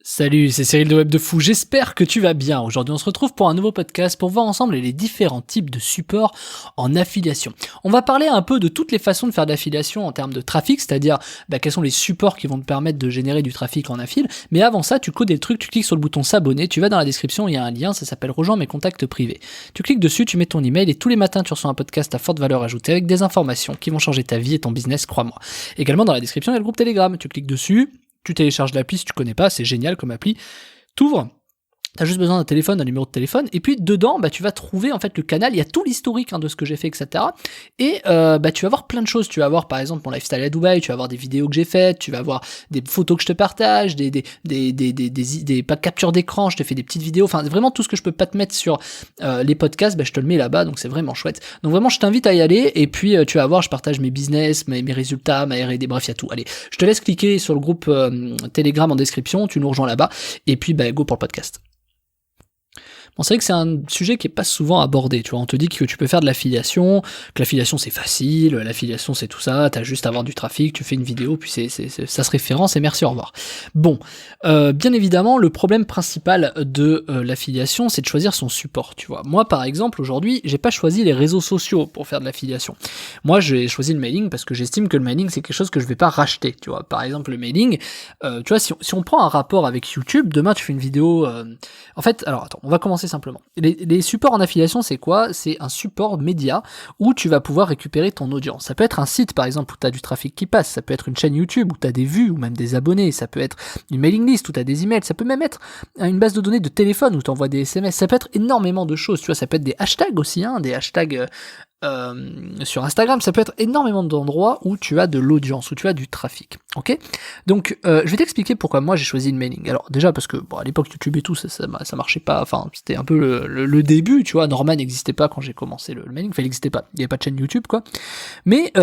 Salut, c'est Cyril de Web de Fou, j'espère que tu vas bien. Aujourd'hui on se retrouve pour un nouveau podcast pour voir ensemble les différents types de supports en affiliation. On va parler un peu de toutes les façons de faire de l'affiliation en termes de trafic, c'est-à-dire quels sont les supports qui vont te permettre de générer du trafic en affile. Mais avant ça, tu codes des trucs, tu cliques sur le bouton s'abonner, tu vas dans la description, il y a un lien, ça s'appelle Rejoins mes contacts privés. Tu cliques dessus, tu mets ton email et tous les matins tu reçois un podcast à forte valeur ajoutée avec des informations qui vont changer ta vie et ton business, crois-moi. Également dans la description il y a le groupe Telegram, tu cliques dessus, tu télécharges l'appli si tu connais pas, c'est génial comme appli. T'ouvres, t'as juste besoin d'un téléphone, d'un numéro de téléphone, et puis dedans, tu vas trouver en fait le canal, il y a tout l'historique de ce que j'ai fait, etc. Et tu vas voir plein de choses, tu vas voir par exemple mon lifestyle à Dubaï, tu vas voir des vidéos que j'ai faites, tu vas voir des photos que je te partage, des pas de capture d'écran, je te fais des petites vidéos, enfin vraiment tout ce que je peux pas te mettre sur les podcasts, je te le mets là-bas, donc c'est vraiment chouette. Donc vraiment je t'invite à y aller, et puis tu vas voir, je partage mes business, mes résultats, ma R&D, bref, il y a tout. Allez, je te laisse cliquer sur le groupe Telegram en description, tu nous rejoins là-bas, et puis go pour le podcast. Bon, c'est vrai que c'est un sujet qui est pas souvent abordé, tu vois, on te dit que tu peux faire de l'affiliation, que l'affiliation c'est facile, l'affiliation c'est tout ça, t'as juste à avoir du trafic, tu fais une vidéo, puis ça se référence et merci, au revoir. Bon, bien évidemment, le problème principal de l'affiliation, c'est de choisir son support, tu vois. Moi, par exemple, aujourd'hui, j'ai pas choisi les réseaux sociaux pour faire de l'affiliation. Moi, j'ai choisi le mailing parce que j'estime que le mailing, c'est quelque chose que je vais pas racheter, tu vois. Par exemple, le mailing, tu vois, si on prend un rapport avec YouTube, demain tu fais une vidéo, en fait, alors attends, on va commencer simplement. Les supports en affiliation, c'est quoi? C'est un support média où tu vas pouvoir récupérer ton audience. Ça peut être un site, par exemple, où tu as du trafic qui passe, ça peut être une chaîne YouTube où tu as des vues ou même des abonnés, ça peut être une mailing list où tu as des emails, ça peut même être une base de données de téléphone où tu envoies des SMS, ça peut être énormément de choses, tu vois, ça peut être des hashtags aussi, des hashtags sur Instagram, ça peut être énormément d'endroits où tu as de l'audience, où tu as du trafic, ok? Donc je vais t'expliquer pourquoi moi j'ai choisi le mailing. Alors déjà parce que à l'époque YouTube et tout, ça marchait pas, enfin c'était un peu le début, tu vois, Norman n'existait pas quand j'ai commencé le mailing, enfin il n'existait pas, il n'y avait pas de chaîne YouTube quoi, mais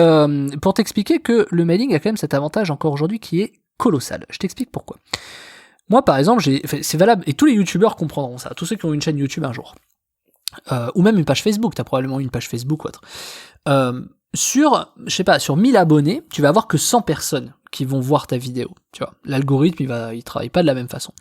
pour t'expliquer que le mailing a quand même cet avantage encore aujourd'hui qui est colossal, je t'explique pourquoi. Moi par exemple, c'est valable, et tous les youtubeurs comprendront ça, tous ceux qui ont une chaîne YouTube un jour, ou même une page Facebook, t'as probablement une page Facebook ou autre. Sur 1000 abonnés, tu vas avoir que 100 personnes qui vont voir ta vidéo, tu vois. L'algorithme, il travaille pas de la même façon.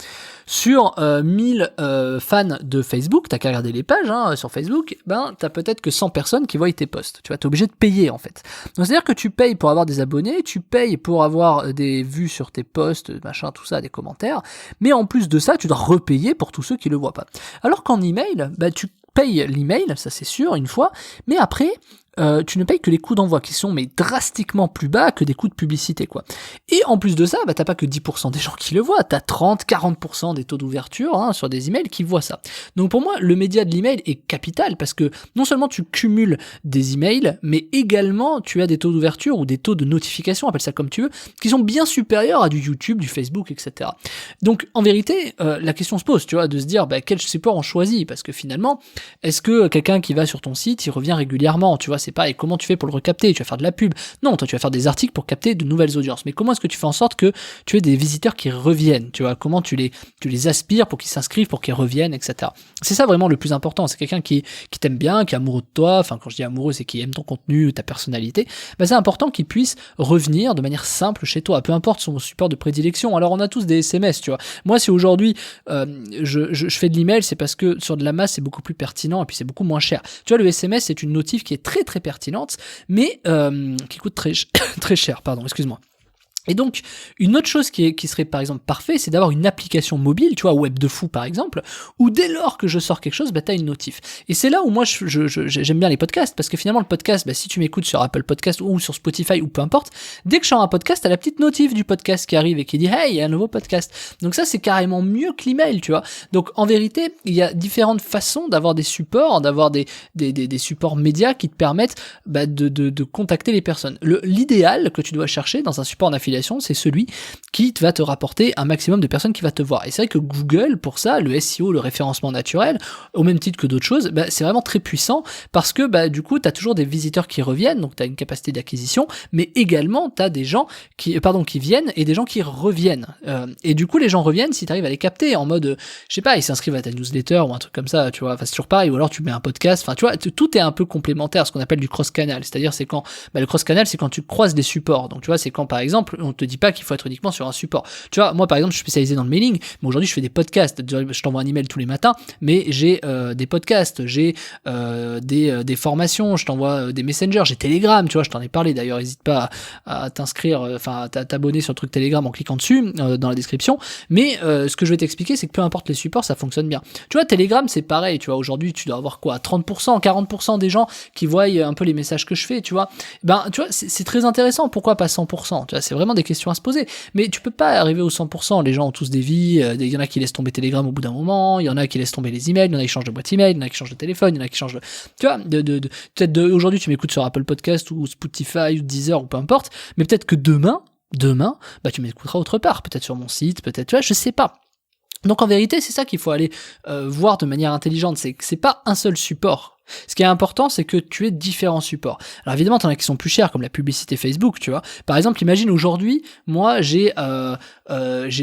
Sur 1000 fans de Facebook, t'as qu'à regarder les pages sur Facebook, t'as peut-être que 100 personnes qui voient tes posts. Tu vois, t'es obligé de payer en fait. Donc c'est-à-dire que tu payes pour avoir des abonnés, tu payes pour avoir des vues sur tes posts, machin, tout ça, des commentaires, mais en plus de ça, tu dois repayer pour tous ceux qui le voient pas. Alors qu'en email, tu payes l'email, ça c'est sûr, une fois, mais après, tu ne payes que les coûts d'envoi qui sont drastiquement plus bas que des coûts de publicité quoi. Et en plus de ça, t'as pas que 10% des gens qui le voient, t'as 30-40% des taux d'ouverture sur des emails qui voient ça. Donc pour moi, le média de l'email est capital parce que non seulement tu cumules des emails, mais également tu as des taux d'ouverture ou des taux de notification, appelle ça comme tu veux, qui sont bien supérieurs à du YouTube, du Facebook, etc. Donc en vérité, la question se pose, tu vois, de se dire quel support on choisit, parce que finalement, est-ce que quelqu'un qui va sur ton site, il revient régulièrement, tu vois, c'est pas, et comment tu fais pour le recapter? Tu vas faire de la pub? Non, toi tu vas faire des articles pour capter de nouvelles audiences. Mais comment est-ce que tu fais en sorte que tu aies des visiteurs qui reviennent? Tu vois, comment tu les aspires pour qu'ils s'inscrivent, pour qu'ils reviennent, etc. C'est ça vraiment le plus important. C'est quelqu'un qui t'aime bien, qui est amoureux de toi. Enfin, quand je dis amoureux, c'est qui aime ton contenu, ta personnalité. C'est important qu'il puisse revenir de manière simple chez toi, peu importe son support de prédilection. Alors on a tous des SMS, tu vois. Moi, si aujourd'hui je fais de l'email, c'est parce que sur de la masse, c'est beaucoup plus pertinent et puis c'est beaucoup moins cher. Tu vois, le SMS, c'est une notif qui est très très pertinente, mais qui coûte très cher, pardon, excuse-moi. Et donc, une autre chose qui serait par exemple parfait, c'est d'avoir une application mobile, tu vois, Web de Fou par exemple, où dès lors que je sors quelque chose, t'as une notif. Et c'est là où moi j'aime bien les podcasts, parce que finalement le podcast, si tu m'écoutes sur Apple Podcast ou sur Spotify ou peu importe, dès que je sors un podcast, t'as la petite notif du podcast qui arrive et qui dit hey, il y a un nouveau podcast. Donc ça c'est carrément mieux que l'email, tu vois. Donc en vérité, il y a différentes façons d'avoir des supports, d'avoir des supports médias qui te permettent de contacter les personnes. L'idéal que tu dois chercher dans un support en affiliation, c'est celui qui va te rapporter un maximum de personnes qui va te voir. Et c'est vrai que Google, pour ça, le SEO, le référencement naturel, au même titre que d'autres choses, c'est vraiment très puissant parce que du coup, tu as toujours des visiteurs qui reviennent, donc tu as une capacité d'acquisition, mais également tu as des gens qui viennent et des gens qui reviennent. Et du coup, les gens reviennent si tu arrives à les capter en mode, je sais pas, ils s'inscrivent à ta newsletter ou un truc comme ça, tu vois, c'est toujours pareil, ou alors tu mets un podcast, enfin tu vois, tout est un peu complémentaire, ce qu'on appelle du cross-canal, c'est-à-dire c'est quand, le cross-canal, c'est quand tu croises des supports, donc tu vois, c'est quand par exemple, on te dit pas qu'il faut être uniquement sur un support. Tu vois, moi par exemple, je suis spécialisé dans le mailing, mais aujourd'hui je fais des podcasts. Je t'envoie un email tous les matins, mais j'ai des podcasts, j'ai des formations, je t'envoie des messengers, j'ai Telegram, tu vois, je t'en ai parlé d'ailleurs, n'hésite pas à t'inscrire, à t'abonner sur le truc Telegram en cliquant dessus, dans la description. Mais ce que je vais t'expliquer, c'est que peu importe les supports, ça fonctionne bien. Tu vois, Telegram, c'est pareil, tu vois, aujourd'hui, tu dois avoir quoi, 30%, 40% des gens qui voient un peu les messages que je fais, tu vois. Tu vois, c'est très intéressant, pourquoi pas 100%? Tu vois, c'est vraiment des questions à se poser. Mais tu peux pas arriver au 100%, les gens ont tous des vies, il y en a qui laissent tomber Telegram au bout d'un moment, il y en a qui laissent tomber les emails, il y en a qui changent de boîte email, il y en a qui changent de téléphone, il y en a qui changent de... Tu vois, peut-être aujourd'hui tu m'écoutes sur Apple Podcast ou Spotify ou Deezer ou peu importe, mais peut-être que demain, tu m'écouteras autre part, peut-être sur mon site, peut-être, tu vois, je sais pas. Donc en vérité, c'est ça qu'il faut aller voir de manière intelligente, c'est que c'est pas un seul support. Ce qui est important, c'est que tu aies différents supports. Alors évidemment, t'en as qui sont plus chers, comme la publicité Facebook, tu vois. Par exemple, imagine aujourd'hui, moi, j'ai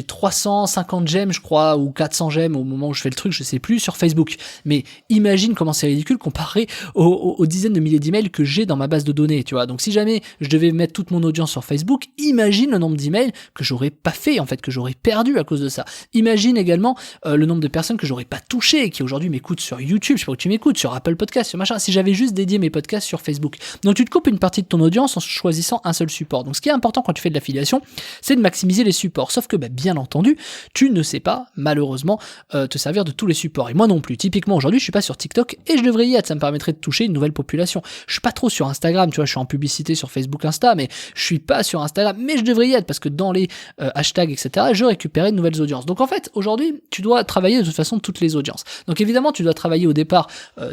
350 j'aime, je crois, ou 400 j'aime au moment où je fais le truc, je sais plus, sur Facebook. Mais imagine comment c'est ridicule comparé aux dizaines de milliers d'emails que j'ai dans ma base de données, tu vois. Donc si jamais je devais mettre toute mon audience sur Facebook, imagine le nombre d'emails que j'aurais pas fait, en fait, que j'aurais perdu à cause de ça. Imagine également le nombre de personnes que j'aurais pas touché, qui aujourd'hui m'écoutent sur YouTube, je sais pas où tu m'écoutes, sur Apple Podcast, sur machin, si j'avais juste dédié mes podcasts sur Facebook. Donc tu te coupes une partie de ton audience en choisissant un seul support. Donc ce qui est important quand tu fais de l'affiliation, c'est de maximiser les supports. Sauf que bien entendu, tu ne sais pas, malheureusement, te servir de tous les supports. Et moi non plus. Typiquement aujourd'hui, je suis pas sur TikTok et je devrais y être. Ça me permettrait de toucher une nouvelle population. Je suis pas trop sur Instagram, tu vois, je suis en publicité sur Facebook, Insta, mais je suis pas sur Instagram, mais je devrais y être parce que dans les hashtags, etc., je récupérais de nouvelles audiences. Donc en fait, aujourd'hui, tu dois travailler de toute façon toutes les audiences. Donc évidemment, tu dois travailler au départ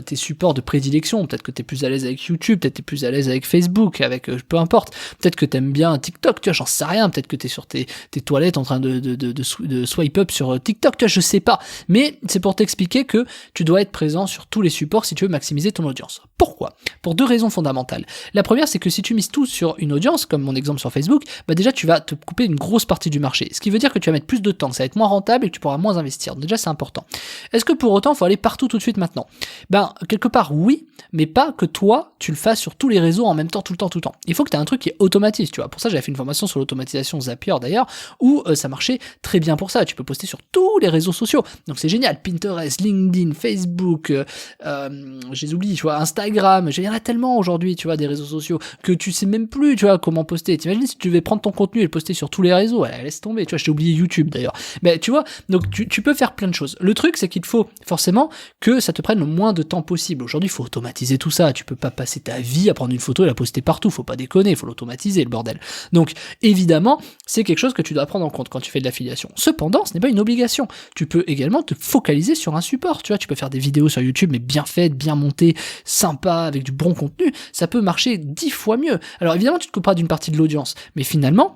tes supports de prédilection. Peut-être que tu es plus à l'aise avec YouTube, peut-être que tu es plus à l'aise avec Facebook, avec peu importe. Peut-être que tu aimes bien TikTok, tu vois, j'en sais rien. Peut-être que tu es sur tes toilettes en train de swipe up sur TikTok, tu vois, je sais pas. Mais c'est pour t'expliquer que tu dois être présent sur tous les supports si tu veux maximiser ton audience. Pourquoi? Pour deux raisons fondamentales. La première, c'est que si tu mises tout sur une audience, comme mon exemple sur Facebook, déjà tu vas te couper une grosse partie du marché. Ce qui veut dire que tu vas mettre plus de temps, que ça va être moins rentable et que tu pourras moins investir. Donc déjà, c'est important. Est-ce que pour autant, il faut aller partout tout de suite maintenant? Quelque part, oui, mais pas que toi, tu le fasses sur tous les réseaux en même temps, tout le temps. Il faut que tu aies un truc qui automatise, tu vois. Pour ça, j'avais fait une formation sur l'automatisation Zapier d'ailleurs, où ça marchait très bien pour ça. Tu peux poster sur tous les réseaux sociaux. Donc c'est génial. Pinterest, LinkedIn, Facebook, j'ai oublié, tu vois, Instagram. Il y en a tellement aujourd'hui, tu vois, des réseaux sociaux que tu sais même plus, tu vois, comment poster. T'imagines si tu devais prendre ton contenu et le poster sur tous les réseaux, laisse tomber. Tu vois, j'ai oublié YouTube d'ailleurs. Mais tu vois, donc tu peux faire plein de choses. Le truc, c'est qu'il te faut forcément que ça te prenne le moins de temps possible. Aujourd'hui, il faut automatiser tout ça. Tu peux pas passer ta vie à prendre une photo et la poster partout. Faut pas déconner, faut l'automatiser, le bordel. Donc, évidemment, c'est quelque chose que tu dois prendre en compte quand tu fais de l'affiliation. Cependant, ce n'est pas une obligation. Tu peux également te focaliser sur un support. Tu vois, tu peux faire des vidéos sur YouTube, mais bien faites, bien montées, sympa, avec du bon contenu. Ça peut marcher 10 fois mieux. Alors, évidemment, tu te couperas d'une partie de l'audience. Mais finalement,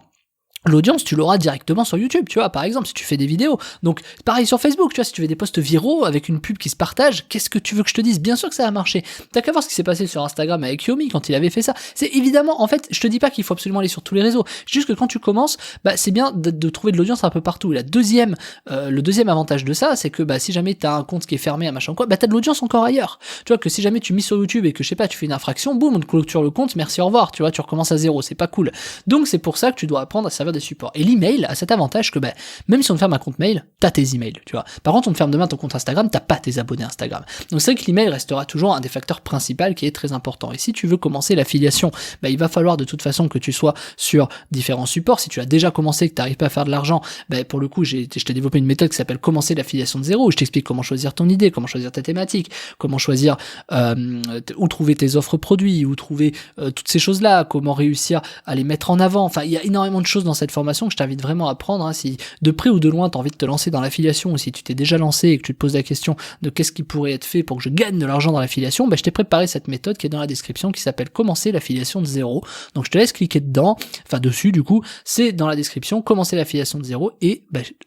l'audience, tu l'auras directement sur YouTube, tu vois, par exemple, si tu fais des vidéos. Donc, pareil sur Facebook, tu vois, si tu fais des posts viraux avec une pub qui se partage, qu'est-ce que tu veux que je te dise? Bien sûr que ça va marcher. T'as qu'à voir ce qui s'est passé sur Instagram avec Yomi quand il avait fait ça. C'est évidemment, en fait, je te dis pas qu'il faut absolument aller sur tous les réseaux. Juste que quand tu commences, c'est bien de trouver de l'audience un peu partout. Et le deuxième avantage de ça, c'est que, si jamais t'as un compte qui est fermé, un machin quoi, t'as de l'audience encore ailleurs. Tu vois, que si jamais tu mises sur YouTube et que, je sais pas, tu fais une infraction, boum, on te clôture le compte, merci, au revoir, tu vois, tu recommences à zéro, c'est pas cool. Donc, c'est pour ça que tu dois apprendre à servir des supports. Et l'email a cet avantage que même si on te ferme un compte mail, t'as tes emails, tu vois. Par contre, on te ferme demain ton compte Instagram, t'as pas tes abonnés Instagram. Donc c'est vrai que l'email restera toujours un des facteurs principaux qui est très important. Et si tu veux commencer l'affiliation, il va falloir de toute façon que tu sois sur différents supports. Si tu as déjà commencé et que t'arrives pas à faire de l'argent, pour le coup, je t'ai développé une méthode qui s'appelle commencer l'affiliation de zéro, où je t'explique comment choisir ton idée, comment choisir ta thématique, comment choisir où trouver tes offres produits, où trouver toutes ces choses-là, comment réussir à les mettre en avant. Enfin, il y a énormément de choses dans cette formation que je t'invite vraiment à prendre, hein. Si de près ou de loin t'as envie de te lancer dans l'affiliation, ou si tu t'es déjà lancé et que tu te poses la question de qu'est-ce qui pourrait être fait pour que je gagne de l'argent dans l'affiliation, je t'ai préparé cette méthode qui est dans la description, qui s'appelle commencer l'affiliation de zéro. Donc je te laisse cliquer dedans, enfin dessus du coup, c'est dans la description, commencer l'affiliation de zéro, et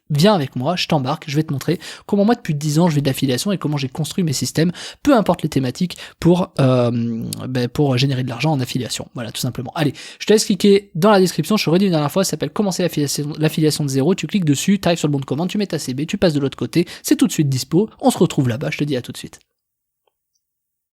viens avec moi, je t'embarque, je vais te montrer comment moi depuis 10 ans je fais de l'affiliation et comment j'ai construit mes systèmes, peu importe les thématiques, pour générer de l'argent en affiliation. Voilà, tout simplement. Allez, je te laisse cliquer dans la description, je te redis une dernière fois, ça s'appelle commencer l'affiliation de zéro, tu cliques dessus, tu arrives sur le bon de commande, tu mets ta CB, tu passes de l'autre côté, c'est tout de suite dispo, on se retrouve là-bas, je te dis à tout de suite.